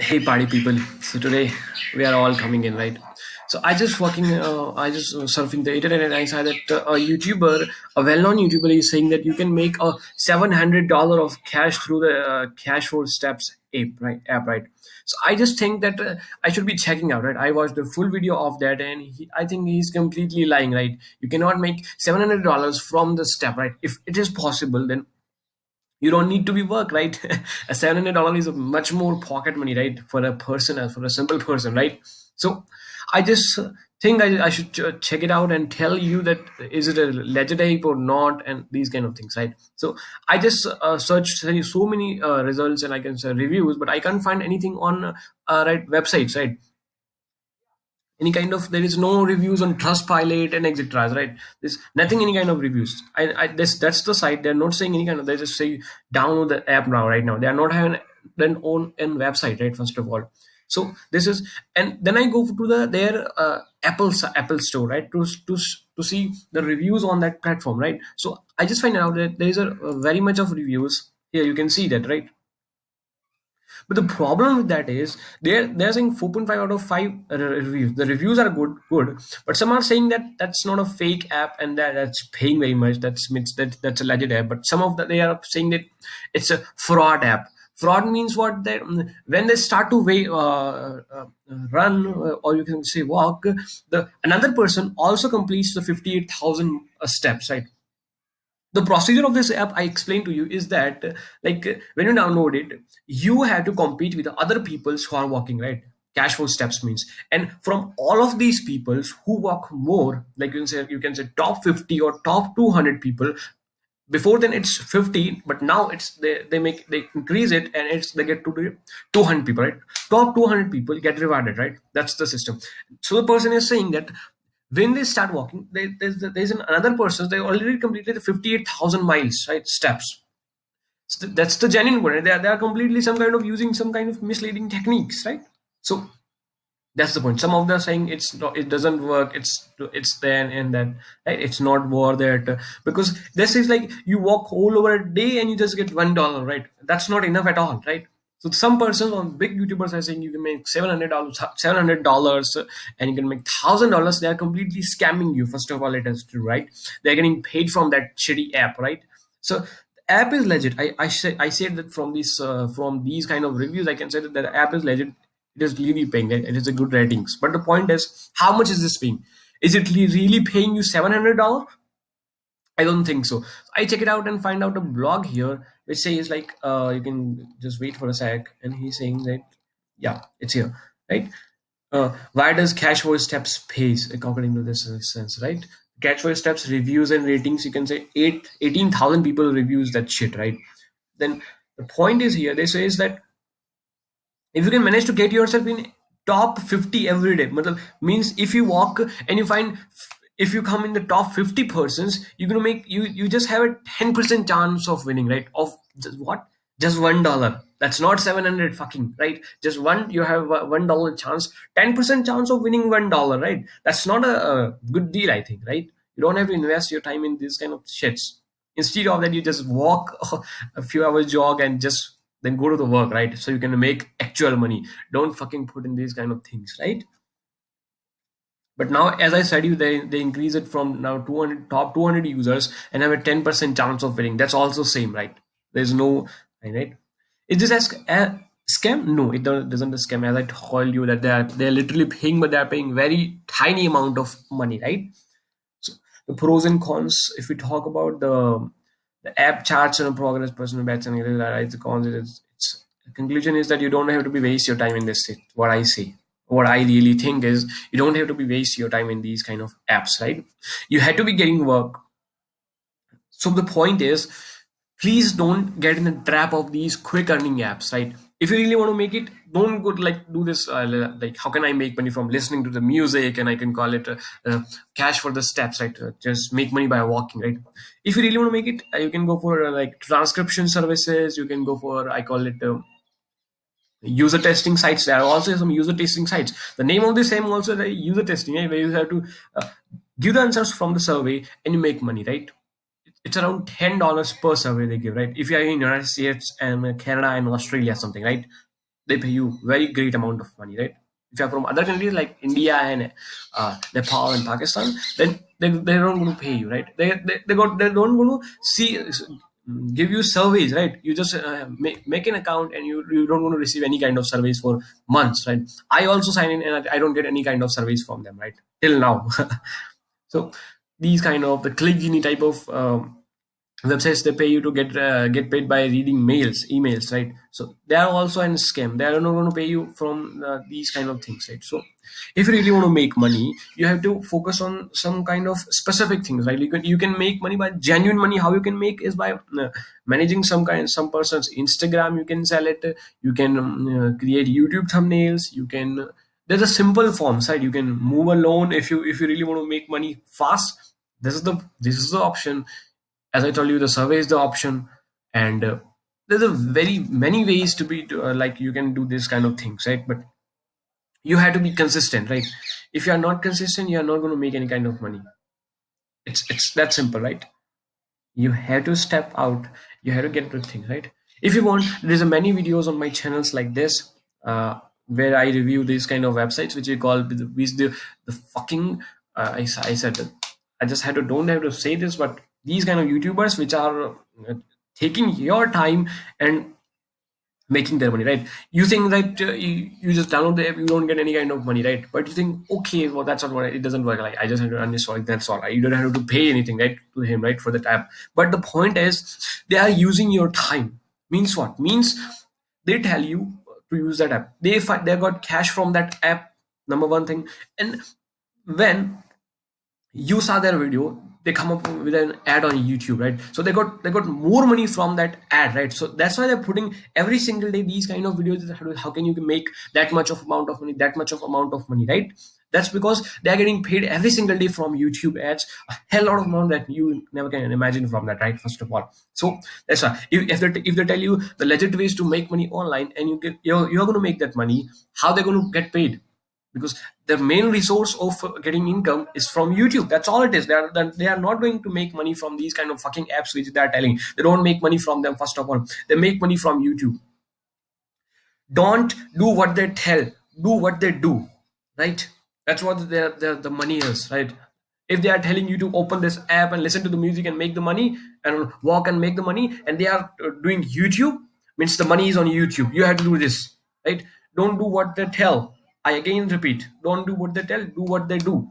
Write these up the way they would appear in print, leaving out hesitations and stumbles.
Hey, party people. So today we are all coming in, right? So I just surfing the internet and I saw that a well-known YouTuber is saying that you can make a $700 of cash through the Cash for Steps app, right? So I just think that I should be checking out, right? I watched the full video of that, and I think he's completely lying, right? You cannot make $700 from the step, right? If it is possible, then you don't need to be work, right? A $700 is a much more pocket money, right, for a person, for a simple person, right? So I just think I should check it out and tell you that is it a legit ape or not, and these kind of things, right? So I just searched so many results, and I can say reviews, but I can't find anything on right websites, right? Any kind of, there is no reviews on Trustpilot and etc, right? There's nothing, any kind of reviews. That's the site. They're not saying any kind of, they just say download the app now, right now. They are not having their own website, right? First of all, so this is, and then I go to their Apple store, right, to see the reviews on that platform, right? So I just find out that there is a very much of reviews here. You can see that, right? But the problem with that is they're saying 4.5 out of 5 reviews. The reviews are good, but some are saying that that's not a fake app and that's paying very much. That's a legit app. But some of the, they are saying that it's a fraud app. Fraud means what? That when they start to run, or you can say walk, the another person also completes the 58,000 steps, right? The procedure of this app I explained to you is that when you download it, you have to compete with the other peoples who are walking, right? Cash for steps means, and from all of these peoples who walk more, like you can say top 50 or top 200 people. Before then it's 50, but now it's they increase it, and it's they get to the 200 people, right? Top 200 people get rewarded, right? That's the system. So the person is saying that when they start walking, there's another person, they already completed the 58,000 miles, right, steps. So that's the genuine one. They are completely some kind of using some kind of misleading techniques, right? So that's the point. Some of them saying it's not, it doesn't work, it's then and then, right? It's not worth it, because this is like you walk all over a day and you just get $1, right? That's not enough at all, right? So some persons on big YouTubers are saying you can make $700, and you can make $1,000. They are completely scamming you. First of all, it is true, right? They're getting paid from that shitty app, right? So the app is legit. I said that from these kind of reviews, I can say that the app is legit. It is really paying, it is a good ratings, but the point is, how much is this paying? Is it really paying you $700? I don't think so. I check it out and find out a blog here which says like, you can just wait for a sec, and he's saying that, yeah, it's here, right? Why does Cash for Steps pays according to this sense, right? Cash for Steps reviews and ratings, you can say 18,000 people reviews that shit, right? Then the point is here, they say is that if you can manage to get yourself in top 50 every day, means if you walk and you find, if you come in the top 50 persons, you're gonna make, you just have a 10% chance of winning, right? Of just what? Just $1. That's not 700 fucking, right? Just one, you have a $1 chance, 10% chance of winning $1, right? That's not a good deal, I think, right? You don't have to invest your time in these kind of shits. Instead of that, you just walk a few hours jog and just then go to the work, right? So you can make actual money. Don't fucking put in these kind of things, right? But now, as I said, they increase it from now 200, top 200 users, and have a 10% chance of winning. That's also same, right? There's no, right? Is this a scam? No, it doesn't a scam. As I told you that they're literally paying, but they're paying very tiny amount of money, right? So the pros and cons, if we talk about the app charts and progress, personal bets and right, the cons is, it's the conclusion is that you don't have to be waste your time in this. What I say, what I really think is, you don't have to be waste your time in these kind of apps, right? You had to be getting work. So the point is, please don't get in the trap of these quick earning apps, right? If you really want to make it, don't go to, like, do this like, how can I make money from listening to the music, and I can call it cash for the steps, right? Just make money by walking, right? If you really want to make it, you can go for like transcription services. You can go for, I call it user testing sites. There are also some user testing sites. The name of the same also the user testing, right? Where you have to give the answers from the survey and you make money, right? It's around $10 per survey they give, right? If you are in United States and Canada and Australia, something, right? they pay you very great amount of money, right? If you're from other countries like India and Nepal and Pakistan, then they don't going to pay you, right? They don't going to see give you surveys, right? You just make an account and you don't want to receive any kind of surveys for months, right? I also sign in and I don't get any kind of surveys from them, right, till now. So these kind of the click genie type of websites, they pay you to get paid by reading emails, right? So they are also a scam. They are not going to pay you from these kind of things, right? So if you really want to make money, you have to focus on some kind of specific things, right? You can make money by genuine money. How you can make is by managing some person's Instagram. You can sell it. You can create YouTube thumbnails. You can there's a simple forms, right? You can move a loan if you really want to make money fast. This is the option. As I told you, the survey is the option, and there's a very many ways like you can do this kind of things, right? But you have to be consistent, right? If you are not consistent, you are not going to make any kind of money. It's that simple, right? You have to step out. You have to get the things right. If you want, there's a many videos on my channels like this, where I review these kind of websites which we call the fucking I said that I just had to don't have to say this, but these kind of YouTubers which are taking your time and making their money, right? You think that you just download the app, you don't get any kind of money, right? But you think, okay, well, that's not what it doesn't work. Like, I just have to uninstall it, that's all. You don't have to pay anything, right, to him, right, for the app. But the point is, they are using your time. Means what? Means they tell you to use that app. They got cash from that app. Number one thing, and when you saw their video, they come up with an ad on YouTube, right? So they got more money from that ad, right? So that's why they're putting every single day these kind of videos. How can you make that much of amount of money, right? That's because they are getting paid every single day from YouTube ads, a hell lot of amount that you never can imagine from that, right? First of all, so that's why if they tell you the legit ways to make money online, and you're going to make that money, how they're going to get paid? Because the main resource of getting income is from YouTube. That's all it is. They are not going to make money from these kind of fucking apps which they are telling. They don't make money from them. First of all, they make money from YouTube. Don't do what they tell. Do what they do. Right? That's what the money is. Right? If they are telling you to open this app and listen to the music and make the money, and walk and make the money, and they are doing YouTube, means the money is on YouTube. You have to do this, right? Don't do what they tell. I again repeat, don't do what they tell, do what they do.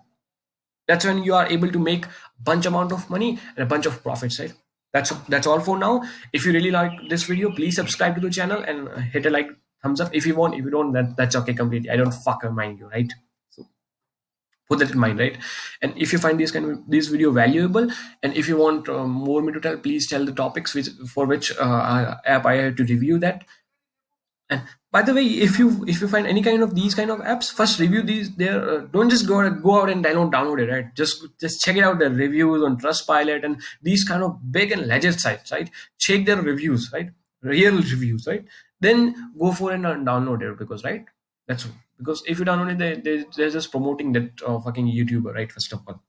That's when you are able to make a bunch amount of money and a bunch of profits, right? That's all for now. If you really like this video, please subscribe to the channel and hit a like, thumbs up if you want. If you don't, that's okay completely. I don't fucking mind you, right? So put that in mind, right? And if you find this video valuable, and if you want more me to tell, please tell the topics which app I have to review that. And by the way, if you find any kind of these kind of apps, first review these. There, don't just go out and download it, right? Just check it out. The reviews on Trustpilot and these kind of big and legit sites, right? Check their reviews, right? Real reviews, right? Then go for it and download it, because right, that's because if you download it, they're just promoting that fucking YouTuber, right? First of all.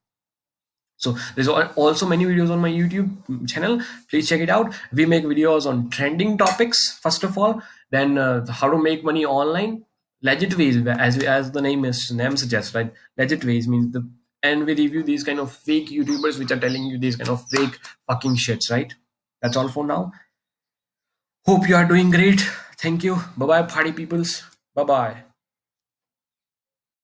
So there's also many videos on my YouTube channel. Please check it out. We make videos on trending topics first of all, then how to make money online, legit ways, as the name suggests, right? Legit ways means and we review these kind of fake YouTubers which are telling you these kind of fake fucking shits, right? That's all for now. Hope you are doing great. Thank you. Bye bye, party peoples. Bye bye.